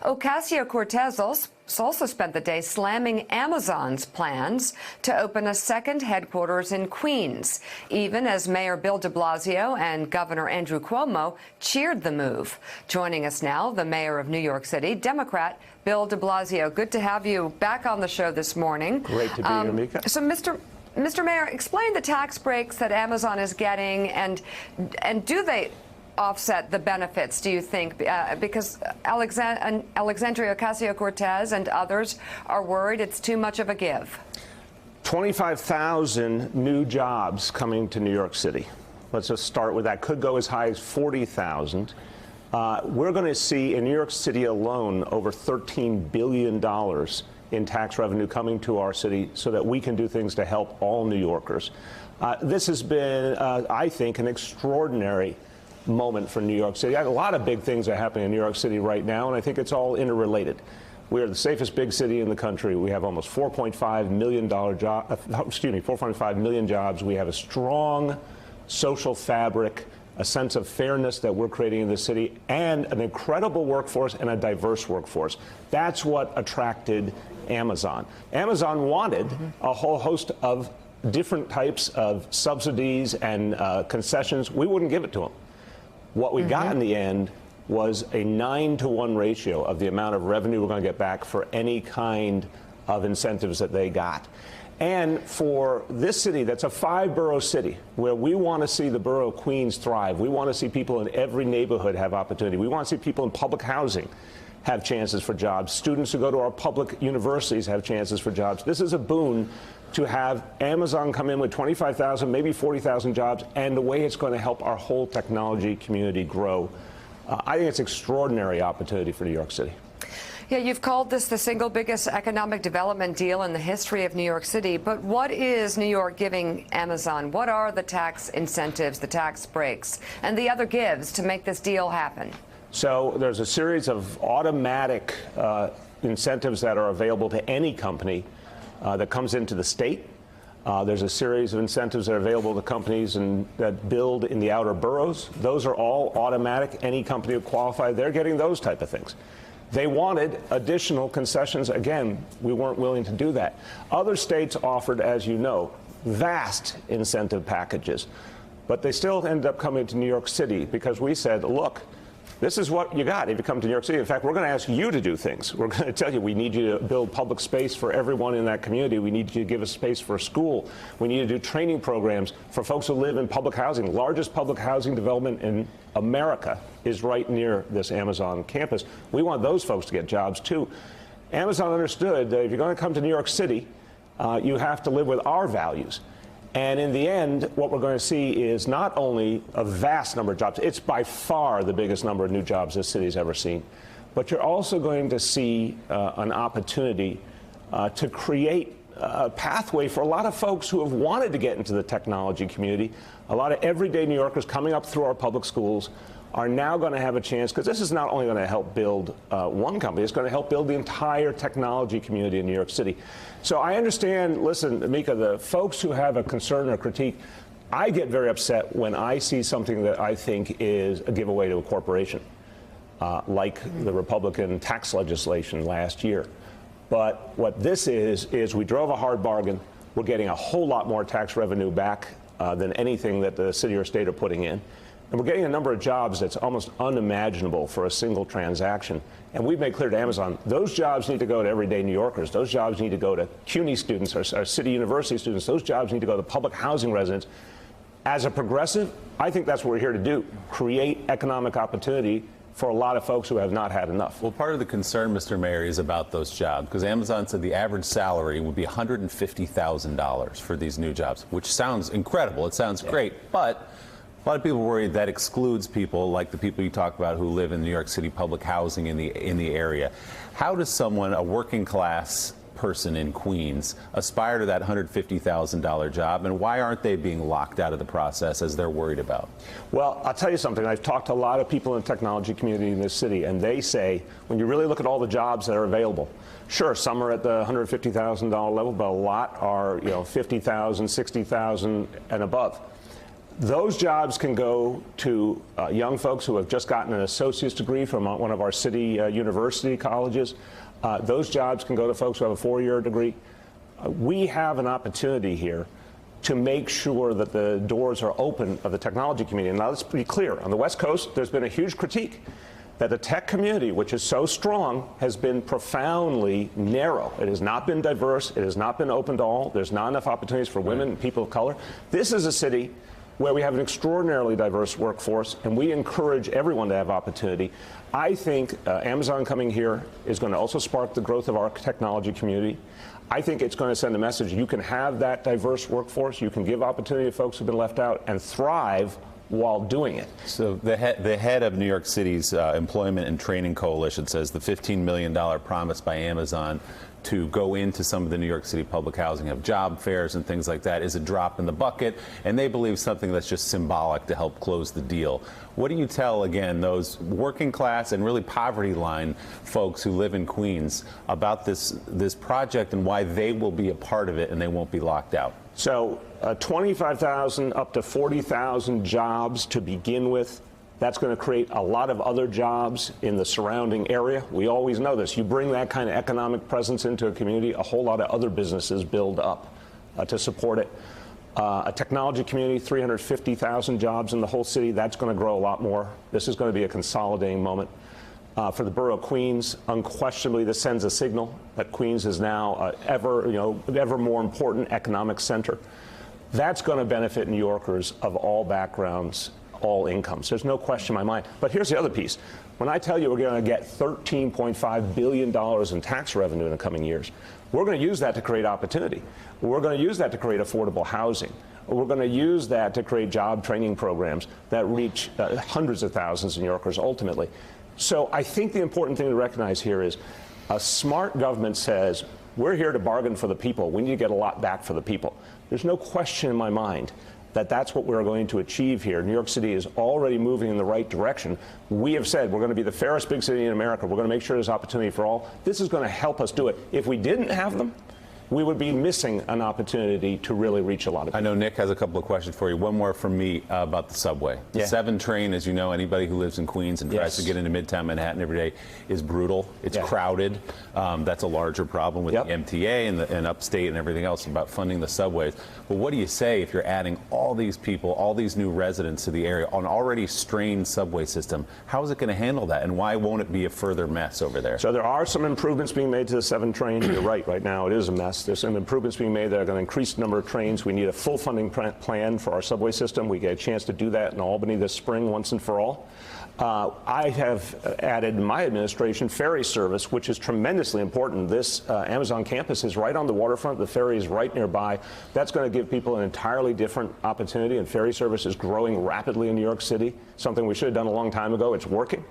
Ocasio-Cortez also spent the day slamming Amazon's plans to open a second headquarters in Queens, even as Mayor Bill de Blasio and Governor Andrew Cuomo cheered the move. Joining us now, the mayor of New York City, Democrat Bill de Blasio. Good to have you back on the show this morning. Great to be here, Mika. So, Mr. Mayor, explain the tax breaks that Amazon is getting, and do they offset the benefits, do you think? Because Alexandria Ocasio-Cortez and others are worried it's too much of a give. 25,000 new jobs coming to New York City. Let's just start with that. Could go as high as 40,000. We're going to see in New York City alone over $13 billion in tax revenue coming to our city so that we can do things to help all New Yorkers. This has been, I think, an extraordinary moment for New York City. A lot of big things are happening in New York City right now, and I think it's all interrelated. We are the safest big city in the country. We have almost 4.5 million jobs. We have a strong social fabric, a sense of fairness that we're creating in the city, and an incredible workforce and a diverse workforce. That's what attracted Amazon. Amazon wanted a whole host of different types of subsidies and concessions. We wouldn't give it to them. What we got in the end was a 9-to-1 ratio of the amount of revenue we're going to get back for any kind of incentives that they got. And for this city, that's a 5-borough city, where we want to see the borough of Queens thrive. We want to see people in every neighborhood have opportunity. We want to see people in public housing have chances for jobs. Students who go to our public universities have chances for jobs. This is a boon to have Amazon come in with 25,000, maybe 40,000 jobs, and the way it's going to help our whole technology community grow. I think it's an extraordinary opportunity for New York City. Yeah, you've called this the single biggest economic development deal in the history of New York City. But what is New York giving Amazon? What are the tax incentives, the tax breaks, and the other gives to make this deal happen? So there's a series of automatic incentives that are available to any company that comes into the state. There's a series of incentives that are available to companies that build in the outer boroughs. Those are all automatic. Any company who qualifies, they're getting those type of things. They wanted additional concessions. Again, we weren't willing to do that. Other states offered, as you know, vast incentive packages. But they still ended up coming to New York City because we said, look, this is what you got if you come to New York City. In fact, we're going to ask you to do things. We're going to tell you we need you to build public space for everyone in that community. We need you to give us space for a school. We need to do training programs for folks who live in public housing. The largest public housing development in America is right near this Amazon campus. We want those folks to get jobs, too. Amazon understood that if you're going to come to New York City, you have to live with our values. And in the end, what we're going to see is not only a vast number of jobs, it's by far the biggest number of new jobs this city's ever seen, but you're also going to see an opportunity to create a pathway for a lot of folks who have wanted to get into the technology community. A lot of everyday New Yorkers coming up through our public schools are now going to have a chance, because this is not only going to help build one company, it's going to help build the entire technology community in New York City. So I understand, listen, Mika, the folks who have a concern or critique, I get very upset when I see something that I think is a giveaway to a corporation, like the Republican tax legislation last year. But what this is we drove a hard bargain. We're getting a whole lot more tax revenue back than anything that the city or state are putting in. And we're getting a number of jobs that's almost unimaginable for a single transaction. And we've made clear to Amazon, those jobs need to go to everyday New Yorkers. Those jobs need to go to CUNY students or city university students. Those jobs need to go to public housing residents. As a progressive, I think that's what we're here to do, create economic opportunity for a lot of folks who have not had enough. Well, part of the concern, Mr. Mayor, is about those jobs, because Amazon said the average salary would be $150,000 for these new jobs, which sounds incredible. It sounds great, but a lot of people worry that excludes people like the people you talk about who live in New York City public housing in the area. How does someone, a working class person in Queens, aspire to that $150,000 job, and why aren't they being locked out of the process as they're worried about? Well, I'll tell you something. I've talked to a lot of people in the technology community in this city, and they say when you really look at all the jobs that are available, sure, some are at the $150,000 level, but a lot are, $50,000, $60,000 and above. Those jobs can go to young folks who have just gotten an associate's degree from one of our city university colleges. Those jobs can go to folks who have a 4-year degree. We have an opportunity here to make sure that the doors are open of the technology community. And now let's be clear, on the West Coast, there's been a huge critique that the tech community, which is so strong, has been profoundly narrow. It has not been diverse. It has not been open to all. There's not enough opportunities for women and people of color. This is a city where we have an extraordinarily diverse workforce, and we encourage everyone to have opportunity. I think Amazon coming here is going to also spark the growth of our technology community. I think it's going to send a message. You can have that diverse workforce. You can give opportunity to folks who've been left out and thrive while doing it. So the head of New York City's Employment and Training Coalition says the $15 million promise by Amazon to go into some of the New York City public housing, have job fairs and things like that, is a drop in the bucket, and they believe something that's just symbolic to help close the deal. What do you tell, again, those working class and really poverty line folks who live in Queens about this project and why they will be a part of it and they won't be locked out? So 25,000 up to 40,000 jobs to begin with. That's going to create a lot of other jobs in the surrounding area. We always know this. You bring that kind of economic presence into a community, a whole lot of other businesses build up to support it. A technology community, 350,000 jobs in the whole city. That's going to grow a lot more. This is going to be a consolidating moment. For the borough of Queens, unquestionably, this sends a signal that Queens is now ever more important economic center. That's going to benefit New Yorkers of all backgrounds, all incomes. There's no question in my mind. But here's the other piece. When I tell you we're going to get $13.5 billion in tax revenue in the coming years, we're going to use that to create opportunity. We're going to use that to create affordable housing. We're going to use that to create job training programs that reach hundreds of thousands of New Yorkers ultimately. So I think the important thing to recognize here is a smart government says, we're here to bargain for the people. We need to get a lot back for the people. There's no question in my mind that that's what we're going to achieve here. New York City is already moving in the right direction. We have said we're going to be the fairest big city in America. We're going to make sure there's opportunity for all. This is going to help us do it. If we didn't have them, we would be missing an opportunity to really reach a lot of people. I know Nick has a couple of questions for you. One more from me about the subway. The 7 train, as you know, anybody who lives in Queens and tries to get into Midtown Manhattan every day is brutal. It's crowded. That's a larger problem with the MTA and upstate and everything else about funding the subways. But what do you say if you're adding all these people, all these new residents to the area on an already strained subway system? How is it going to handle that, and why won't it be a further mess over there? So there are some improvements being made to the 7 train. You're right now it is a mess. There's some improvements being made that are going to increase the number of trains. We need a full funding plan for our subway system. We get a chance to do that in Albany this spring once and for all. I have added in my administration ferry service, which is tremendously important. This Amazon campus is right on the waterfront. The ferry is right nearby. That's going to give people an entirely different opportunity, and ferry service is growing rapidly in New York City, something we should have done a long time ago. It's working.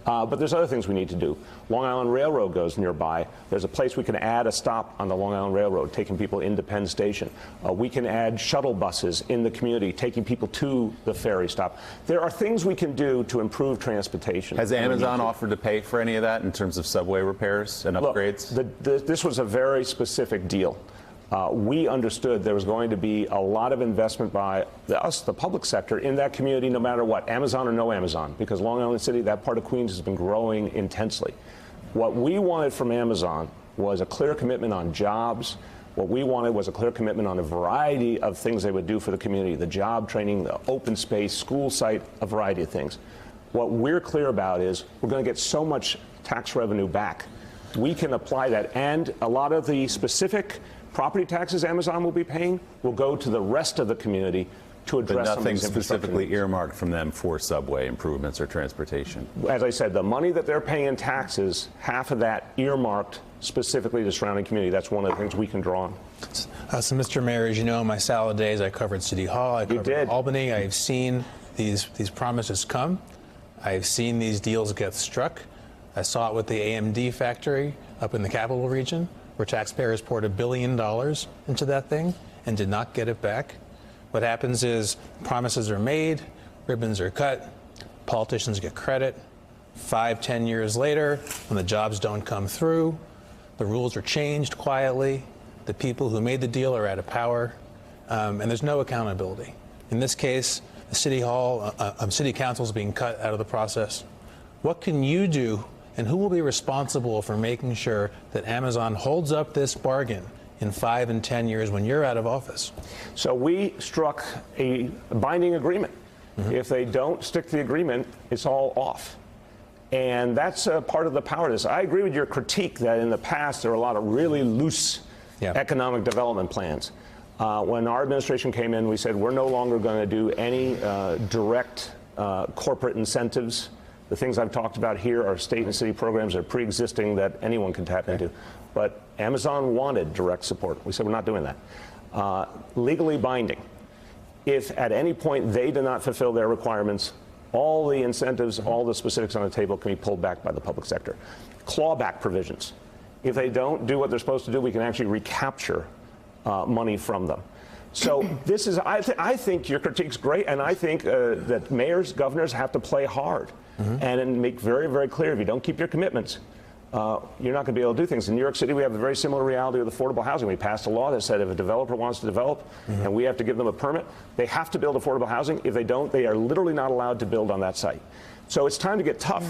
But there's other things we need to do. Long Island Railroad goes nearby. There's a place we can add a stop on the Long Island Railroad, taking people into Penn Station. We can add shuttle buses in the community, taking people to the ferry stop. There are things we can do to improve transportation. Has Amazon offered to pay for any of that in terms of subway repairs and upgrades? Look, this was a very specific deal. We understood there was going to be a lot of investment by us, the public sector, in that community, no matter what, Amazon or no Amazon, because Long Island City, that part of Queens, has been growing intensely. What we wanted from Amazon was a clear commitment on jobs. What we wanted was a clear commitment on a variety of things they would do for the community, the job training, the open space, school site, a variety of things. What we're clear about is we're going to get so much tax revenue back. We can apply that, and a lot of the specific property taxes Amazon will be paying will go to the rest of the community to address but nothing some of these specifically needs. Earmarked from them for subway improvements or transportation. As I said, the money that they're paying in taxes, half of that earmarked specifically to surrounding community. That's one of the things we can draw on. So, Mr. Mayor, as you know, in my salad days, I covered City Hall, I covered Albany. I've seen these promises come. I've seen these deals get struck. I saw it with the AMD factory up in the Capital Region, where taxpayers poured $1 billion into that thing and did not get it back. What happens is promises are made, ribbons are cut, politicians get credit. 5-10 years later, when the jobs don't come through, the rules are changed quietly, the people who made the deal are out of power, and there's no accountability. In this case, the City Hall, City Council is being cut out of the process. What can you do, and who will be responsible for making sure that Amazon holds up this bargain in 5 and 10 years when you're out of office? So we struck a binding agreement. If they don't stick to the agreement, it's all off. And that's part of the power of this. I agree with your critique that in the past there were a lot of really loose economic development plans. When our administration came in, we said we're no longer going to do any direct corporate incentives. The things I've talked about here are state and city programs that are pre-existing that anyone can tap into. But Amazon wanted direct support. We said we're not doing that. Legally binding. If at any point they do not fulfill their requirements, all the incentives, all the specifics on the table can be pulled back by the public sector. Clawback provisions. If they don't do what they're supposed to do, we can actually recapture money from them. So this is, I think your critique's great, and I think that mayors, governors have to play hard and make very, very clear if you don't keep your commitments, you're not going to be able to do things. In New York City, we have a very similar reality with affordable housing. We passed a law that said if a developer wants to develop and we have to give them a permit, they have to build affordable housing. If they don't, they are literally not allowed to build on that site. So it's time to get tough.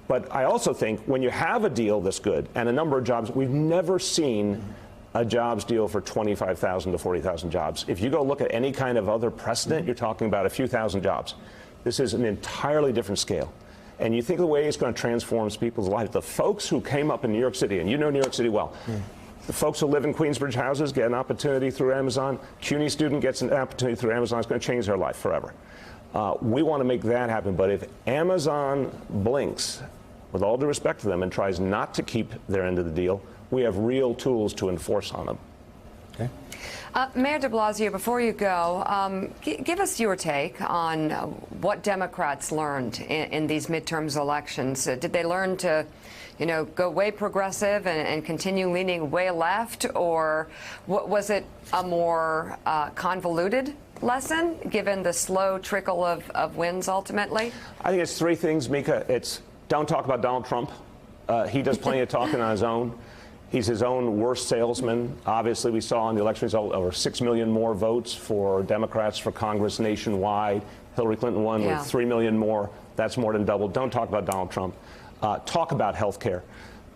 But I also think when you have a deal this good and a number of jobs, we've never seen a jobs deal for 25,000 to 40,000 jobs. If you go look at any kind of other precedent, you're talking about a few thousand jobs. This is an entirely different scale. And you think of the way it's going to transform people's lives. The folks who came up in New York City, and you know New York City well, the folks who live in Queensbridge houses get an opportunity through Amazon. CUNY student gets an opportunity through Amazon. It's going to change their life forever. We want to make that happen. But if Amazon blinks, with all due respect to them, and tries not to keep their end of the deal, we have real tools to enforce on them. Okay. Mayor de Blasio, before you go, give us your take on what Democrats learned in these midterms elections. Did they learn to, go way progressive and continue leaning way left, or was it a more convoluted lesson, given the slow trickle of wins ultimately? I think it's three things, Mika. It's don't talk about Donald Trump. He does plenty of talking on his own. He's his own worst salesman. Obviously, we saw in the election result over 6 million more votes for Democrats for Congress nationwide. Hillary Clinton won with 3 million more. That's more than double. Don't talk about Donald Trump. Talk about health care.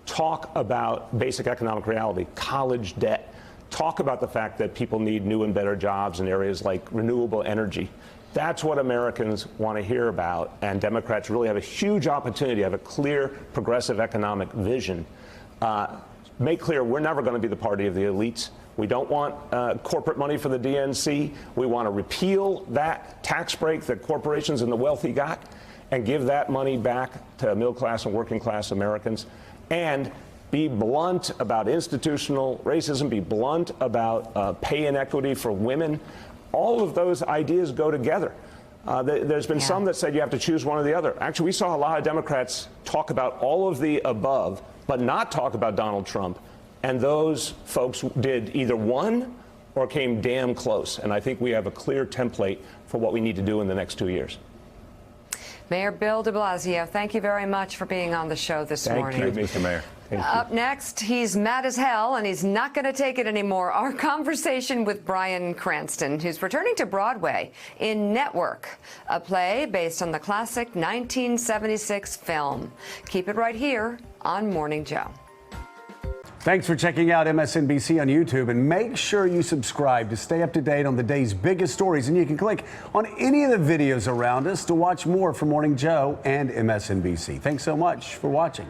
Talk about basic economic reality, college debt. Talk about the fact that people need new and better jobs in areas like renewable energy. That's what Americans want to hear about, and Democrats really have a huge opportunity to have a clear, progressive economic vision. Make clear we're never going to be the party of the elites. We don't want corporate money for the DNC. We want to repeal that tax break that corporations and the wealthy got and give that money back to middle class and working class Americans. And be blunt about institutional racism, be blunt about pay inequity for women. All of those ideas go together. There's been some that said you have to choose one or the other. Actually, we saw a lot of Democrats talk about all of the above, but not talk about Donald Trump. And those folks did either one or came damn close. And I think we have a clear template for what we need to do in the next 2 years. Mayor Bill de Blasio, thank you very much for being on the show this morning. Thank you, Mr. Mayor. Up next, he's mad as hell, and he's not going to take it anymore. Our conversation with Bryan Cranston, who's returning to Broadway in Network, a play based on the classic 1976 film. Keep it right here on Morning Joe. Thanks for checking out MSNBC on YouTube, and make sure you subscribe to stay up to date on the day's biggest stories. And you can click on any of the videos around us to watch more from Morning Joe and MSNBC. Thanks so much for watching.